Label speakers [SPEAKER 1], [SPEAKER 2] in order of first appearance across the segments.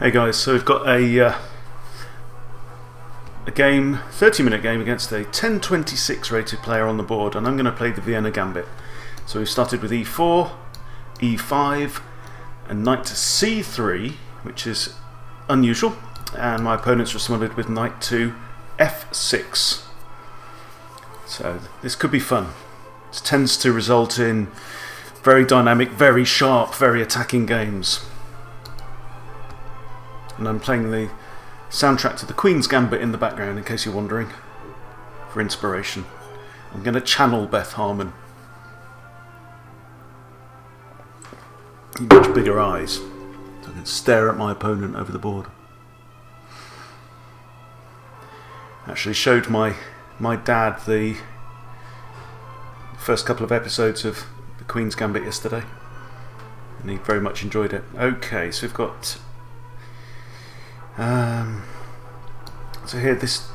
[SPEAKER 1] Hey guys, so we've got a game, 30-minute game against a 1026 rated player on the board, and I'm going to play the Vienna Gambit. So we've started with e4, e5, and knight to c3, which is unusual, and my opponent's responded with knight to f6. So this could be fun. This tends to result in very dynamic, very sharp, very attacking games. And I'm playing the soundtrack to the Queen's Gambit in the background, in case you're wondering, for inspiration. I'm going to channel Beth Harmon. Much bigger eyes, so I can stare at my opponent over the board. Actually showed my dad the first couple of episodes of the Queen's Gambit yesterday, and he very much enjoyed it. Okay, so we've got so here this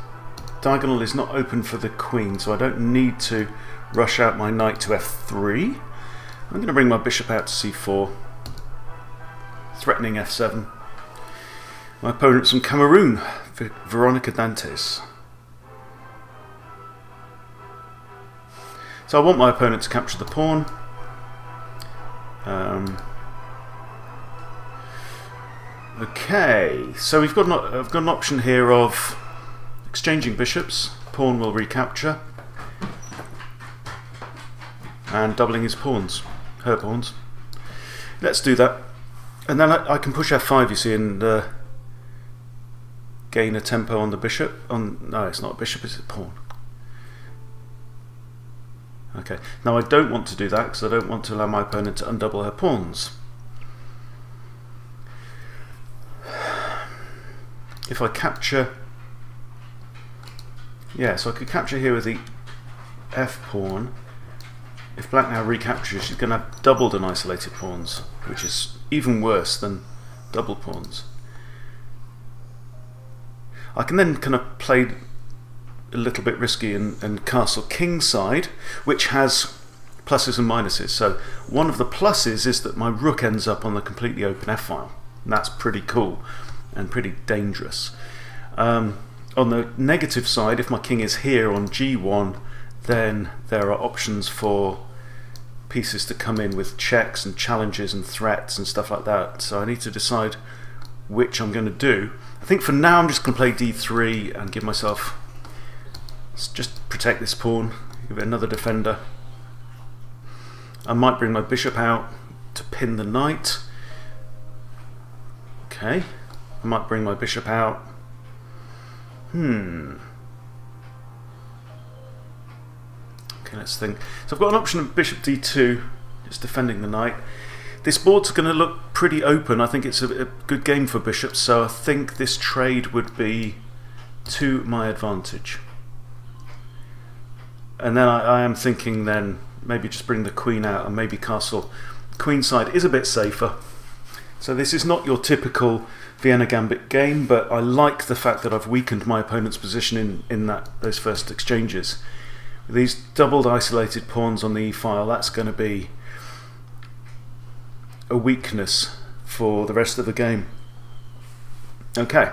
[SPEAKER 1] diagonal is not open for the Queen, so I don't need to rush out my knight to f3. I'm going to bring my bishop out to c4, threatening f7. My opponent's from Cameroon, Veronica Dantes. So I want my opponent to capture the pawn. Okay, so I've got an option here of exchanging bishops. Pawn will recapture, and doubling his pawns, her pawns. Let's do that, and then I can push f5, you see, and gain a tempo on the bishop. No, it's not a bishop, it's a pawn. Okay, now I don't want to do that because I don't want to allow my opponent to undouble her pawns. If I capture, yeah, so I could capture here with the f pawn. If black now recaptures, she's going to have doubled and isolated pawns, which is even worse than double pawns. I can then kind of play a little bit risky and castle kingside, which has pluses and minuses. So one of the pluses is that my rook ends up on the completely open f-file, and that's pretty cool and pretty dangerous. On the negative side, if my king is here on g1, then there are options for pieces to come in with checks and challenges and threats and stuff like that. So I need to decide which I'm going to do. I think for now I'm just going to play d3 and give myself, just protect this pawn, give it another defender. I might bring my bishop out to pin the knight. Okay, I might bring my bishop out. Okay, let's think. So I've got an option of bishop d2, just defending the knight. This board's going to look pretty open. I think it's a good game for bishops, so I think this trade would be to my advantage. And then I am thinking then maybe just bring the queen out and maybe castle. Queenside is a bit safer. So this is not your typical Vienna Gambit game, but I like the fact that I've weakened my opponent's position in those first exchanges. With these doubled isolated pawns on the e-file, that's going to be a weakness for the rest of the game. Okay,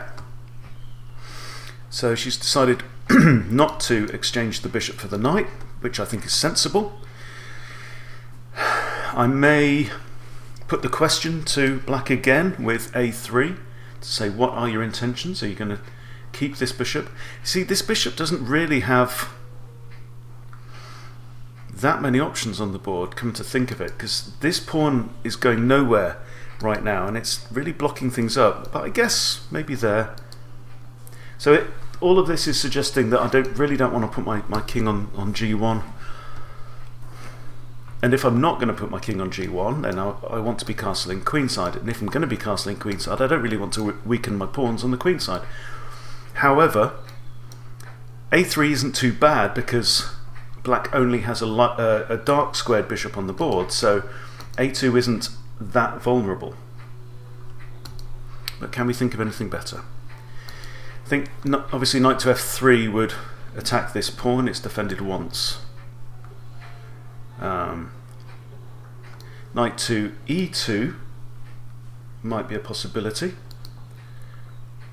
[SPEAKER 1] so she's decided not to exchange the bishop for the knight, which I think is sensible. I may put the question to black again with a3 to say, what are your intentions? Are you going to keep this bishop? See, this bishop doesn't really have that many options on the board, come to think of it, because this pawn is going nowhere right now and it's really blocking things up, but I guess maybe there. So all of this is suggesting that I really don't want to put my king on g1. And if I'm not going to put my king on g1, then I want to be castling queenside. And if I'm going to be castling queenside, I don't really want to weaken my pawns on the queenside. However, a3 isn't too bad because black only has a dark squared bishop on the board, so a2 isn't that vulnerable. But can we think of anything better? I think obviously knight to f3 would attack this pawn. It's defended once. Knight to e2 might be a possibility.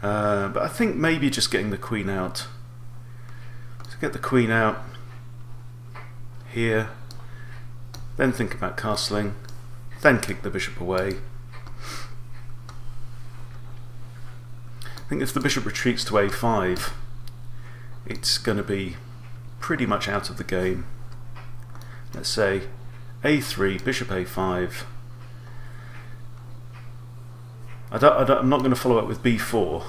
[SPEAKER 1] But I think maybe just getting the queen out. So get the queen out here, then think about castling, then kick the bishop away. I think if the bishop retreats to a5, it's going to be pretty much out of the game. Let's say a3, bishop a5. I'm not going to follow up with b4.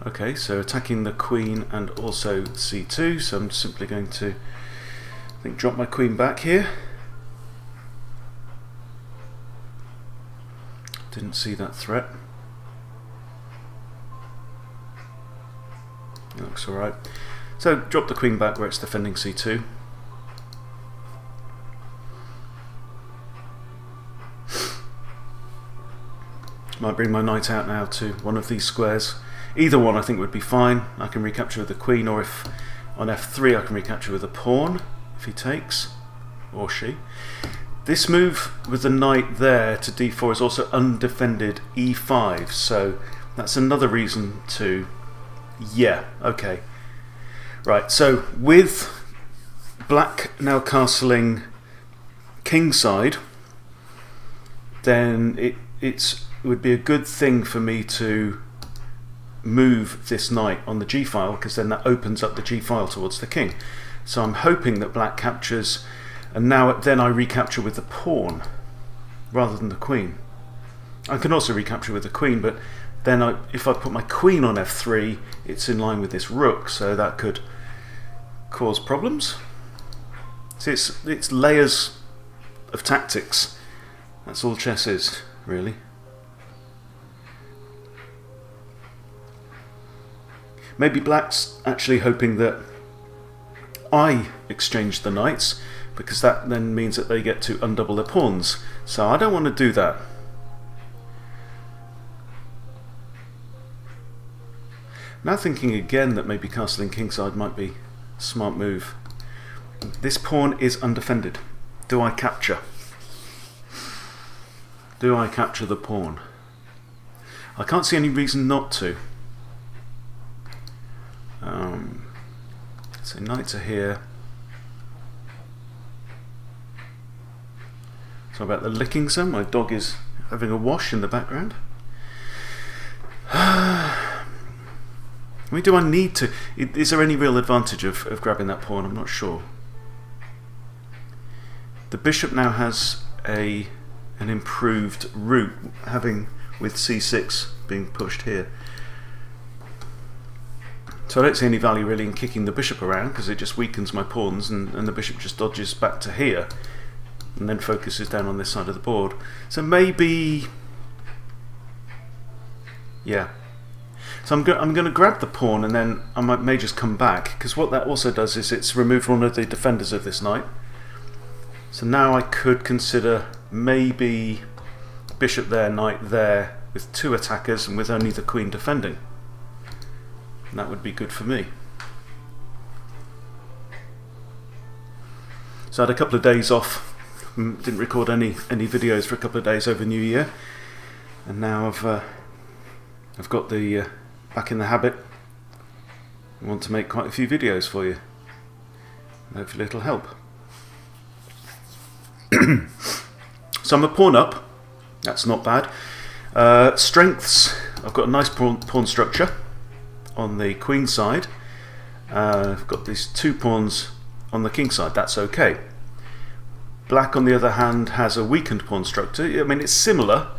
[SPEAKER 1] Okay, so attacking the queen and also c2, so I'm simply going to, I think, drop my queen back here. Didn't see that threat. It looks alright. So drop the queen back where it's defending c2. Might bring my knight out now to one of these squares. Either one I think would be fine. I can recapture with the queen, or if on f3 I can recapture with a pawn if he takes, or she. This move with the knight there to d4 is also undefended e5, so that's another reason to, yeah, okay. Right, so with black now castling kingside, then it would be a good thing for me to move this knight on the g file, because then that opens up the g file towards the king. So I'm hoping that black captures, and then I recapture with the pawn rather than the queen. I can also recapture with the queen, but then if I put my queen on f3, it's in line with this rook, so that could cause problems. See, it's layers of tactics. That's all chess is, really. Maybe black's actually hoping that I exchange the knights, because that then means that they get to undouble their pawns. So I don't want to do that. Now thinking again that maybe castling kingside might be a smart move. This pawn is undefended. Do I capture? Do I capture the pawn? I can't see any reason not to. So knights are here. So about the licking some. My dog is having a wash in the background. I mean, do I need to? Is there any real advantage of grabbing that pawn? I'm not sure. The bishop now has an improved route, having with c6 being pushed here. So I don't see any value really in kicking the bishop around, because it just weakens my pawns, and the bishop just dodges back to here and then focuses down on this side of the board. So maybe, yeah. So I'm going to grab the pawn, and then I may just come back, because what that also does is it's removed one of the defenders of this knight. So now I could consider maybe bishop there, knight there, with two attackers and with only the queen defending. And that would be good for me. So I had a couple of days off, didn't record any videos for a couple of days over New Year, and now I've got the back in the habit. I want to make quite a few videos for you. Hopefully it'll help. So I'm a pawn up. That's not bad. Strengths. I've got a nice pawn structure on the queen side. I've got these two pawns on the king side. That's okay. Black, on the other hand, has a weakened pawn structure. I mean, it's similar,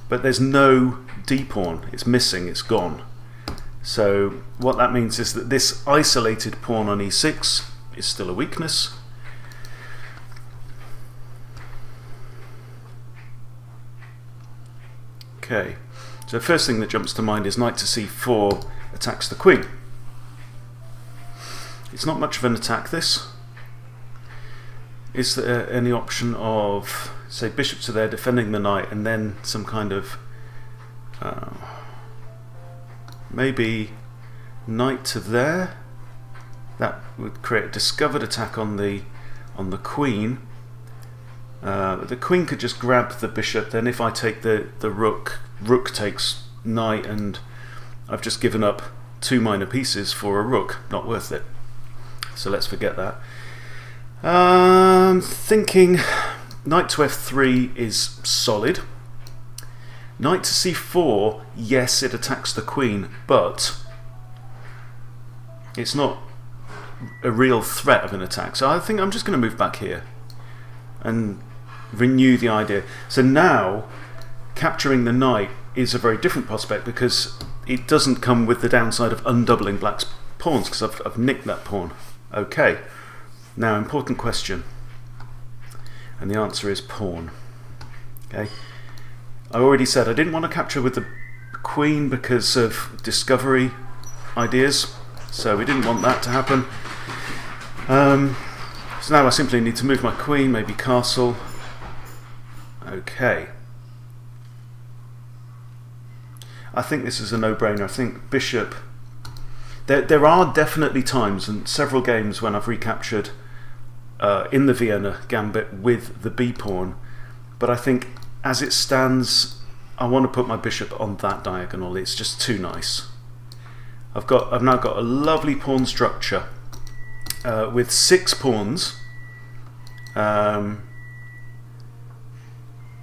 [SPEAKER 1] but there's no d pawn. It's missing. It's gone. So what that means is that this isolated pawn on e6 is still a weakness. Okay, so the first thing that jumps to mind is knight to c4 attacks the queen. It's not much of an attack, this. Is there any option of, say, bishop to there defending the knight, and then some kind of maybe knight to there? That would create a discovered attack on the queen, The queen could just grab the bishop, then if I take the rook, rook takes knight, and I've just given up 2 minor pieces for a rook. Not worth it. So let's forget that. Thinking knight to f3 is solid. Knight to c4, yes, it attacks the queen, but it's not a real threat of an attack. So I think I'm just going to move back here and renew the idea. So now capturing the knight is a very different prospect because it doesn't come with the downside of undoubling black's pawns, because I've nicked that pawn. Okay, now important question, and the answer is pawn. Okay, I already said I didn't want to capture with the queen because of discovery ideas, so we didn't want that to happen. So now I simply need to move my queen, maybe castle. Okay, I think this is a no-brainer. I think bishop. There are definitely times and several games when I've recaptured in the Vienna Gambit with the b pawn, but I think as it stands, I want to put my bishop on that diagonal. It's just too nice. I've now got a lovely pawn structure with 6 pawns on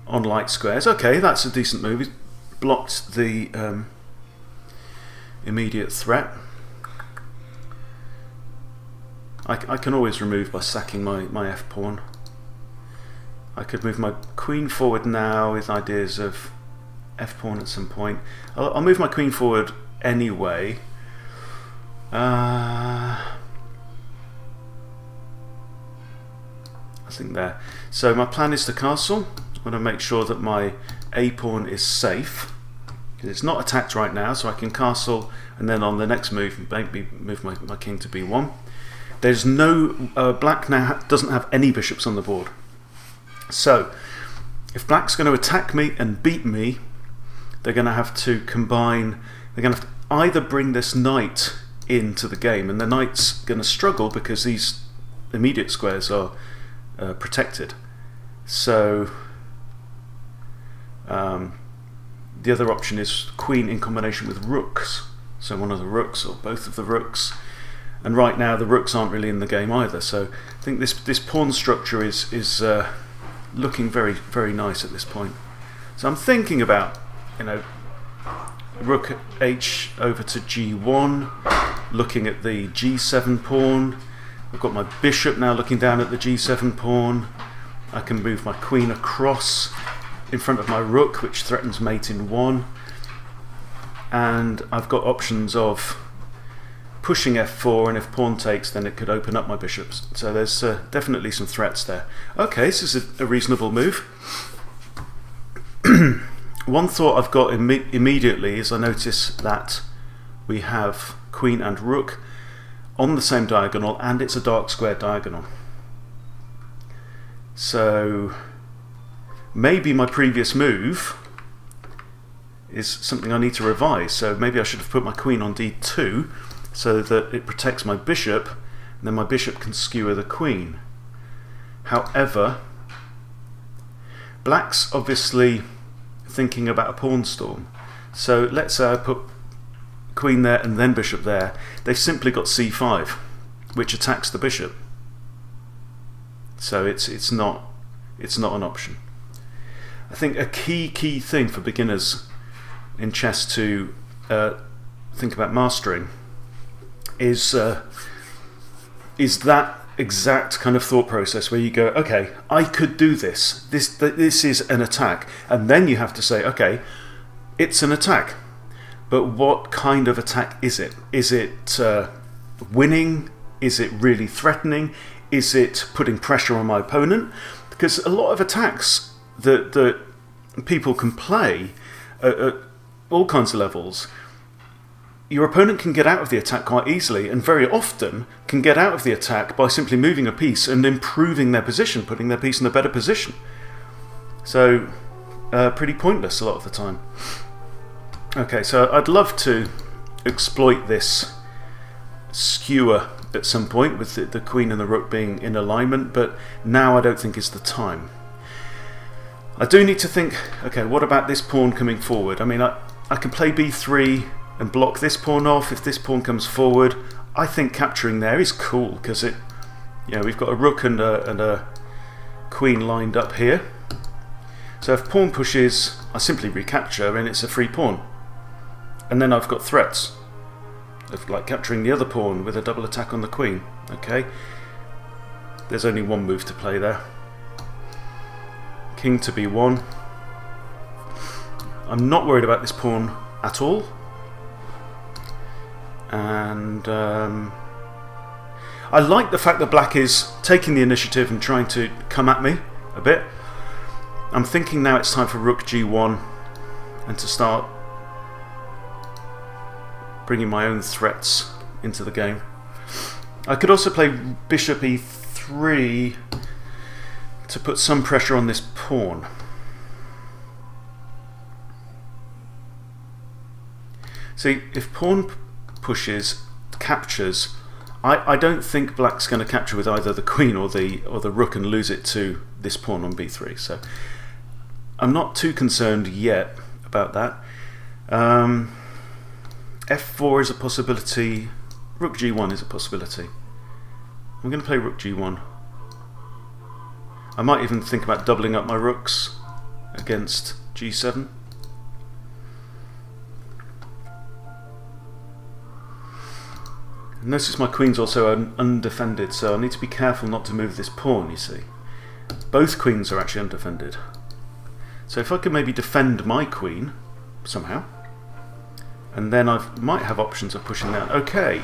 [SPEAKER 1] light squares. Okay, that's a decent move. He's blocked the immediate threat. I can always remove by sacking my f pawn. I could move my queen forward now with ideas of f pawn at some point. I'll move my queen forward anyway. I think there. So my plan is to castle. I want to make sure that my a pawn is safe, because it's not attacked right now, so I can castle and then on the next move maybe move my king to b1. There's no black now doesn't have any bishops on the board, so if black's going to attack me and beat me, they're going to have to combine. They're going to have to either bring this knight into the game, and the knight's going to struggle because these immediate squares are protected. So the other option is queen in combination with rooks, so one of the rooks or both of the rooks, and right now the rooks aren't really in the game either, so I think this pawn structure is looking very, very nice at this point. So I'm thinking about, you know, rook h over to g1, looking at the g7 pawn. I've got my bishop now looking down at the g7 pawn. I can move my queen across in front of my rook, which threatens mate in 1, and I've got options of pushing f4, and if pawn takes, then it could open up my bishops. So there's definitely some threats there. Okay, this is a reasonable move. One thought I've got immediately is I notice that we have queen and rook on the same diagonal, and it's a dark square diagonal. So maybe my previous move is something I need to revise. So maybe I should have put my queen on d2 so that it protects my bishop, and then my bishop can skewer the queen. However, black's obviously thinking about a pawn storm. So let's say I put queen there and then bishop there. They've simply got c5, which attacks the bishop. So it's not an option. I think a key thing for beginners in chess to think about mastering is that exact kind of thought process where you go, okay, I could do this. This is an attack, and then you have to say, okay, it's an attack, but what kind of attack is it? Is it winning? Is it really threatening? Is it putting pressure on my opponent? Because a lot of attacks that people can play at all kinds of levels, your opponent can get out of the attack quite easily, and very often can get out of the attack by simply moving a piece and improving their position, putting their piece in a better position. So pretty pointless a lot of the time. Okay, so I'd love to exploit this skewer at some point with the queen and the rook being in alignment, but now I don't think is the time. I do need to think, okay, what about this pawn coming forward? I mean, I can play b3 and block this pawn off if this pawn comes forward. I think capturing there is cool because it, you know, we've got a rook and a queen lined up here. So if pawn pushes, I simply recapture and it's a free pawn. And then I've got threats of like capturing the other pawn with a double attack on the queen. Okay, there's only one move to play there. King to b1. I'm not worried about this pawn at all. And I like the fact that black is taking the initiative and trying to come at me a bit. I'm thinking now it's time for rook g1 and to start bringing my own threats into the game. I could also play bishop e3 to put some pressure on this pawn. See, if pawn pushes, captures, I don't think black's going to capture with either the queen or the rook and lose it to this pawn on b3. So I'm not too concerned yet about that. f4 is a possibility. Rook g1 is a possibility. I'm going to play rook g1. I might even think about doubling up my rooks against g7. Notice my queen's also undefended, so I need to be careful not to move this pawn, you see. Both queens are actually undefended. So if I could maybe defend my queen somehow, and then I might have options of pushing down. Okay,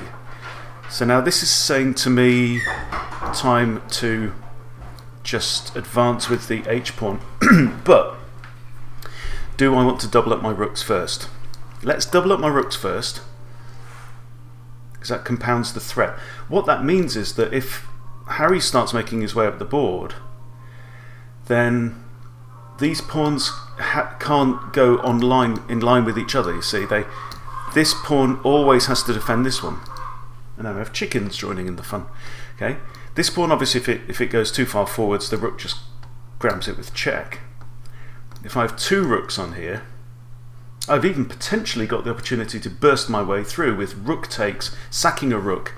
[SPEAKER 1] so now this is saying to me time to just advance with the h-pawn. But do I want to double up my rooks first? Let's double up my rooks first, because that compounds the threat. What that means is that if Harry starts making his way up the board, then these pawns can't go in line with each other, you see. This pawn always has to defend this one. And now we have chickens joining in the fun. Okay, this pawn, obviously, if it goes too far forwards, the rook just grabs it with check. If I have two rooks on here, I've even potentially got the opportunity to burst my way through with rook takes, sacking a rook,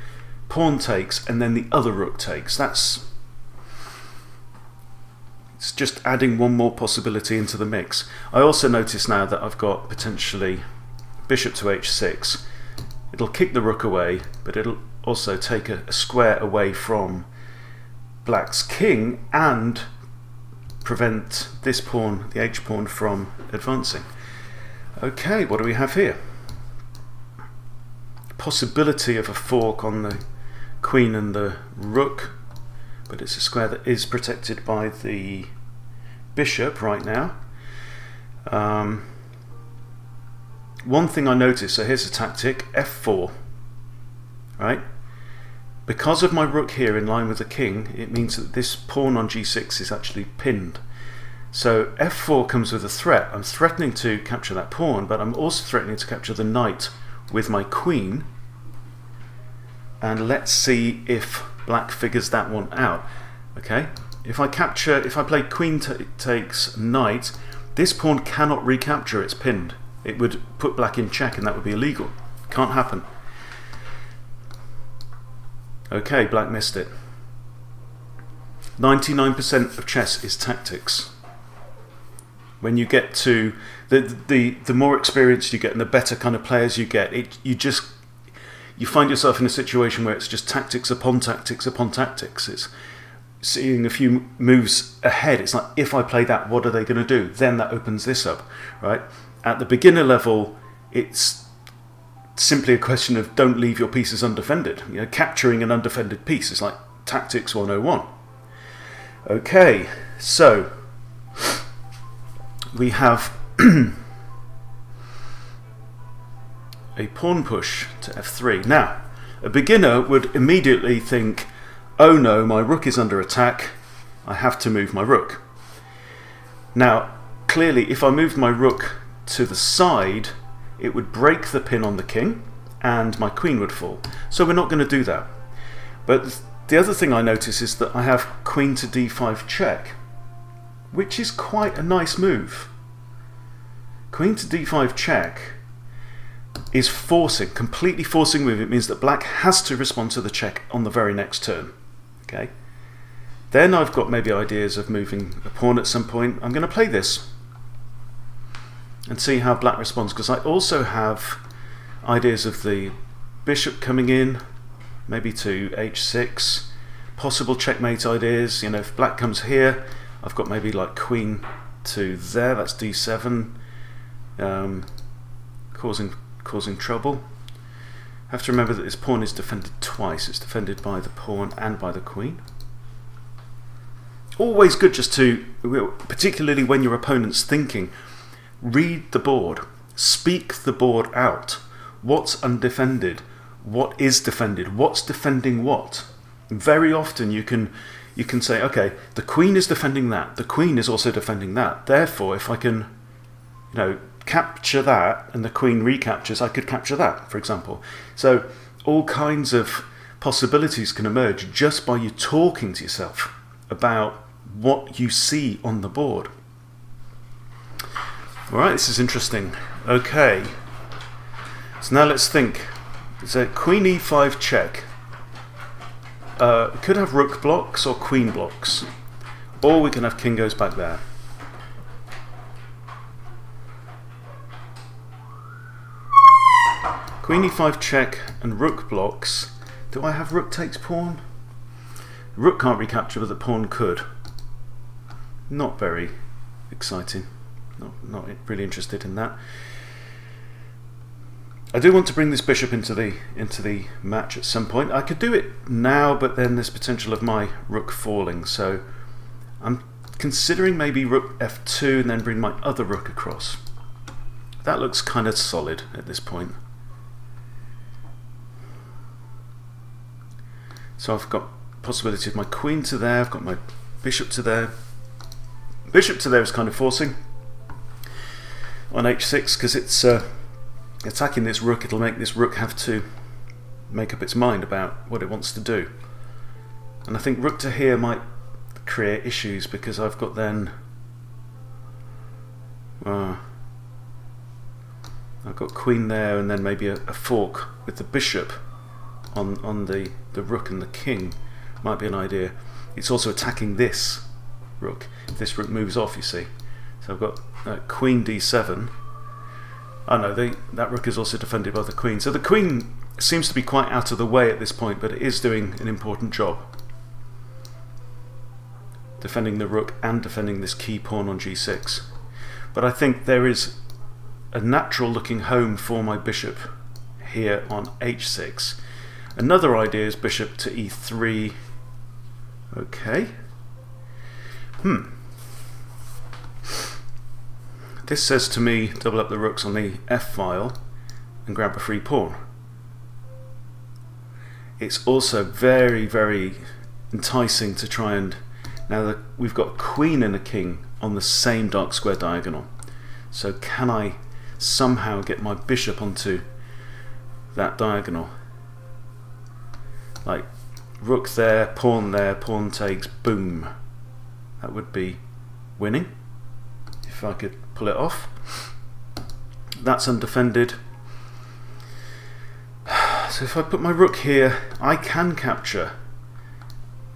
[SPEAKER 1] pawn takes, and then the other rook takes. It's just adding one more possibility into the mix. I also notice now that I've got potentially bishop to h6. It'll kick the rook away, but it'll also take a square away from black's king and prevent this pawn, the h-pawn, from advancing. Okay, what do we have here? Possibility of a fork on the queen and the rook, but it's a square that is protected by the bishop right now. One thing I noticed, so here's a tactic, f4, right? Because of my rook here in line with the king, it means that this pawn on g6 is actually pinned. So f4 comes with a threat. I'm threatening to capture that pawn, but I'm also threatening to capture the knight with my queen. And let's see if black figures that one out. Okay, if I play queen takes knight, this pawn cannot recapture, it's pinned. It would put black in check and that would be illegal. Can't happen. Okay, black missed it. 99% of chess is tactics. When you get to the more experienced you get and the better kind of players you get, you find yourself in a situation where it's just tactics upon tactics upon tactics. It's seeing a few moves ahead. It's like, if I play that, what are they going to do? Then that opens this up, right? At the beginner level, it's simply a question of don't leave your pieces undefended. You know, capturing an undefended piece is like tactics 101. Okay, so we have a pawn push to f3. Now, a beginner would immediately think, oh no, my rook is under attack, I have to move my rook. Now, clearly, if I moved my rook to the side, it would break the pin on the king and my queen would fall. So we're not going to do that. But the other thing I notice is that I have queen to d5 check. which is quite a nice move. Queen to d5 check is forcing, completely forcing move. It means that black has to respond to the check on the very next turn. Okay. Then I've got maybe ideas of moving a pawn at some point. I'm going to play this and see how black responds, because I also have ideas of the bishop coming in, maybe to h6, possible checkmate ideas. You know, if black comes here, I've got maybe like queen to there, that's d7, causing trouble. I have to remember that this pawn is defended twice. It's defended by the pawn and by the queen. Always good just to, particularly when your opponent's thinking, read the board, speak the board out. What's undefended? What is defended? What's defending what? Very often you can say, okay, the queen is defending that. The queen is also defending that. Therefore, if I can, you know, capture that and the queen recaptures, I could capture that, for example. So all kinds of possibilities can emerge just by you talking to yourself about what you see on the board. Alright, this is interesting. Okay, so now let's think. So queen e5 check. We could have rook blocks or queen blocks, or we can have king goes back there. Queen e5 check and rook blocks. Do I have rook takes pawn? Rook can't recapture, but the pawn could. Not very exciting. Not really interested in that. I do want to bring this bishop into the match at some point. I could do it now, but then there's potential of my rook falling. So I'm considering maybe rook f2 and then bring my other rook across. That looks kind of solid at this point. So I've got possibility of my queen to there. I've got my bishop to there. Bishop to there is kind of forcing on h6 because it's attacking this rook. It'll make this rook have to make up its mind about what it wants to do. And I think rook to here might create issues because I've got then I've got queen there and then maybe a fork with the bishop on the rook and the king might be an idea. It's also attacking this rook. If this rook moves off, you see. So I've got queen d7. Oh no, that rook is also defended by the queen. So the queen seems to be quite out of the way at this point, but it is doing an important job. Defending the rook and defending this key pawn on g6. But I think there is a natural looking home for my bishop here on h6. Another idea is bishop to e3. Okay. This says to me, double up the rooks on the f file and grab a free pawn. It's also very, very enticing to try and, now that we've got queen and a king on the same dark square diagonal. So can I somehow get my bishop onto that diagonal? Like rook there, pawn takes, boom. That would be winning if I could pull it off. That's undefended. So if I put my rook here, I can capture.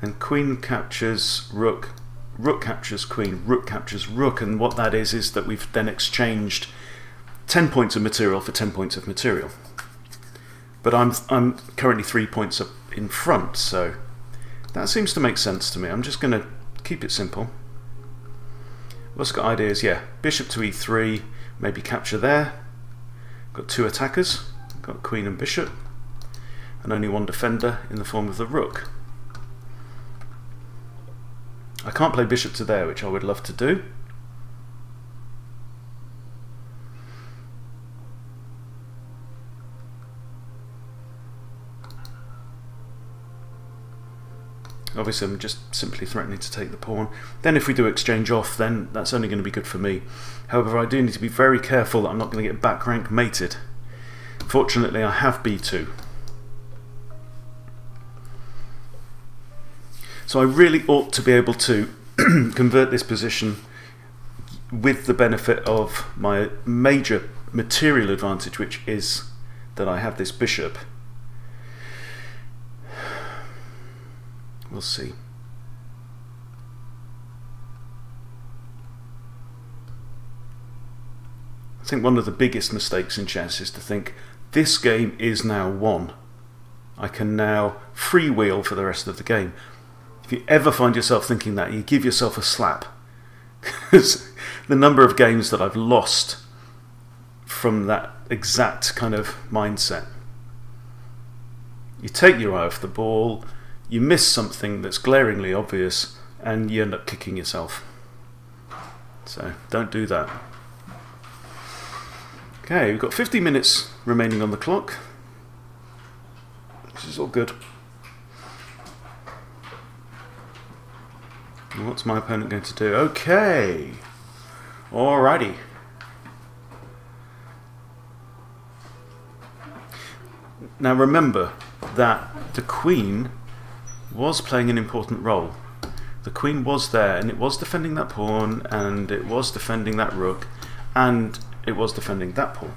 [SPEAKER 1] And queen captures rook, rook captures queen, rook captures rook, and what that is that we've then exchanged 10 points of material for 10 points of material. But I'm currently 3 points up in front, so that seems to make sense to me. I'm just going to keep it simple. What's got ideas? Yeah, bishop to e3, maybe capture there. Got two attackers, got queen and bishop, and only one defender in the form of the rook. I can't play bishop to there, which I would love to do. Obviously I'm just simply threatening to take the pawn. Then if we do exchange off, then that's only going to be good for me. However, I do need to be very careful that I'm not going to get back rank mated. Fortunately I have b2. So I really ought to be able to convert this position with the benefit of my major material advantage, which is that I have this bishop. We'll see. I think one of the biggest mistakes in chess is to think this game is now won. I can now freewheel for the rest of the game. If you ever find yourself thinking that, you give yourself a slap. Because the number of games that I've lost from that exact kind of mindset. You take your eye off the ball, you miss something that's glaringly obvious, and you end up kicking yourself. So don't do that. Okay, we've got 50 minutes remaining on the clock. This is all good. And what's my opponent going to do? Okay. Alrighty. Now remember that the queen was playing an important role. The queen was there, and it was defending that pawn, and it was defending that rook, and it was defending that pawn.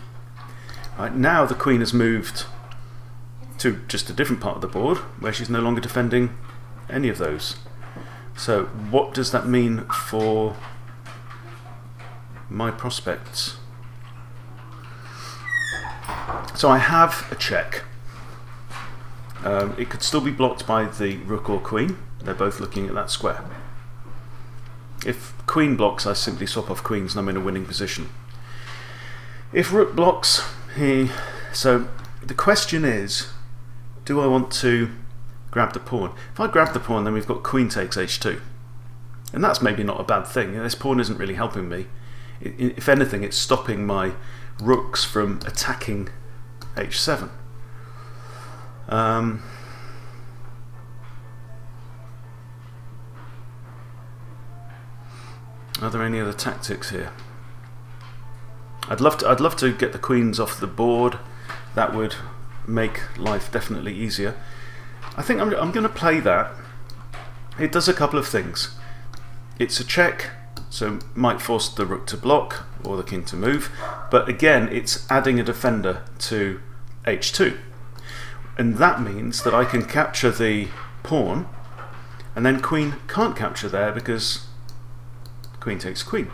[SPEAKER 1] Right, now the queen has moved to just a different part of the board where she's no longer defending any of those. So what does that mean for my prospects? So I have a check. It could still be blocked by the rook or queen. They're both looking at that square. If queen blocks, I simply swap off queens and I'm in a winning position. If rook blocks, so the question is, do I want to grab the pawn? If I grab the pawn, then we've got queen takes h2. And that's maybe not a bad thing. This pawn isn't really helping me. If anything, it's stopping my rooks from attacking h7. Are there any other tactics here? I'd love to get the queens off the board. That would make life definitely easier. I think I'm going to play that. It does a couple of things. It's a check, so might force the rook to block or the king to move, but again it's adding a defender to h2, and that means that I can capture the pawn, and then queen can't capture there because queen takes queen,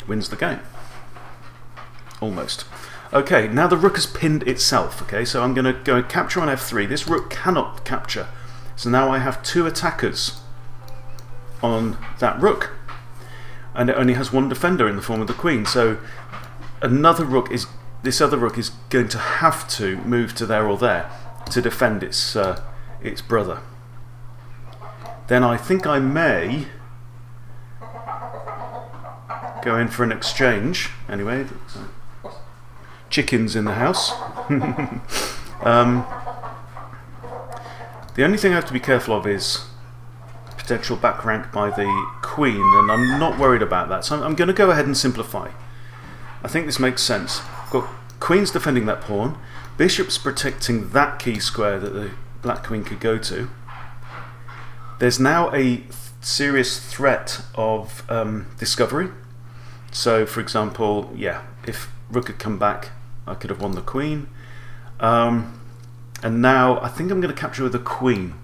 [SPEAKER 1] wins the game. Almost. Okay, now the rook has pinned itself. Okay, so I'm going to go and capture on f3. This rook cannot capture, so now I have two attackers on that rook, and it only has one defender in the form of the queen. So this other rook is going to have to move to there or there to defend its brother. Then I think I may go in for an exchange. Anyway, chickens in the house. The only thing I have to be careful of is potential back rank by the queen, and I'm not worried about that, so I'm going to go ahead and simplify. I think this makes sense. Got queen's defending that pawn, bishop's protecting that key square that the black queen could go to. There's now a serious threat of discovery. So for example, yeah, if rook had come back, I could have won the queen. And now I think I'm going to capture with the queen.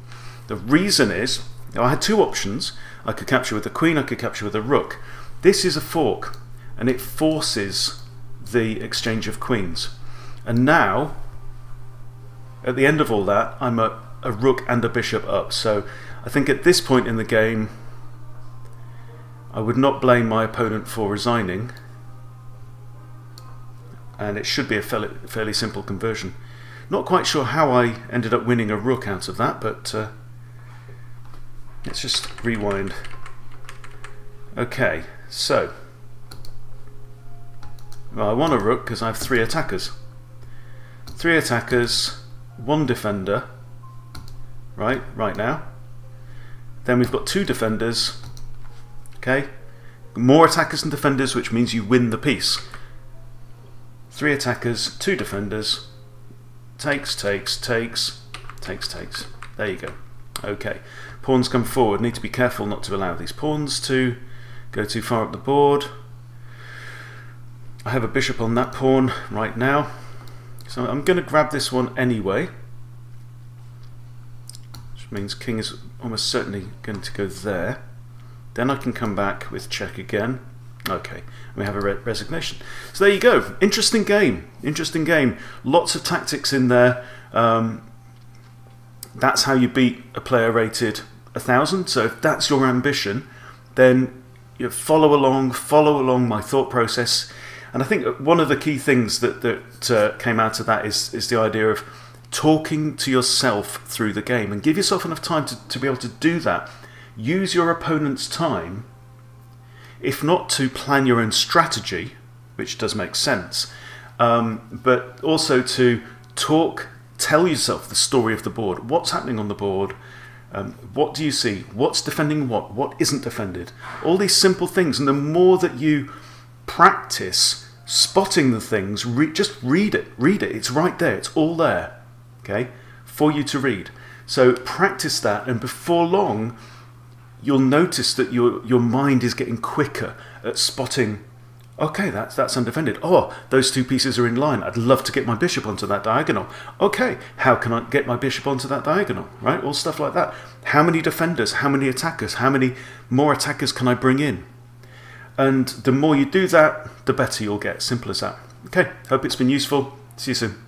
[SPEAKER 1] The reason is, I had two options. I could capture with the queen, I could capture with the rook. This is a fork, and it forces the exchange of queens. And now, at the end of all that, I'm a rook and a bishop up. So I think at this point in the game, I would not blame my opponent for resigning. And it should be a fairly simple conversion. Not quite sure how I ended up winning a rook out of that, but let's just rewind. Okay, so well, I won a rook because I have three attackers. Three attackers, one defender, right now. Then we've got two defenders. Okay, more attackers than defenders, which means you win the piece. Three attackers, two defenders. Takes, takes, takes, takes, takes. There you go. Okay, pawns come forward. Need to be careful not to allow these pawns to go too far up the board. I have a bishop on that pawn right now, so I'm going to grab this one anyway, which means king is almost certainly going to go there. Then I can come back with check again. Okay, we have a resignation. So there you go. Interesting game. Interesting game. Lots of tactics in there. That's how you beat a player rated 1,000. So if that's your ambition, then you follow along my thought process. And I think one of the key things that came out of that is the idea of talking to yourself through the game, and give yourself enough time to be able to do that. Use your opponent's time, if not to plan your own strategy, which does make sense, but also to tell yourself the story of the board. What's happening on the board? What do you see? What's defending what? What isn't defended? All these simple things. And the more that you practice spotting the things, just read it. Read it. It's right there. It's all there, okay, for you to read. So practice that, and before long, you'll notice that your mind is getting quicker at spotting. Okay, that's undefended. Oh, those two pieces are in line. I'd love to get my bishop onto that diagonal. Okay, how can I get my bishop onto that diagonal? Right, all stuff like that. How many defenders? How many attackers? How many more attackers can I bring in? And the more you do that, the better you'll get. Simple as that. Okay, hope it's been useful. See you soon.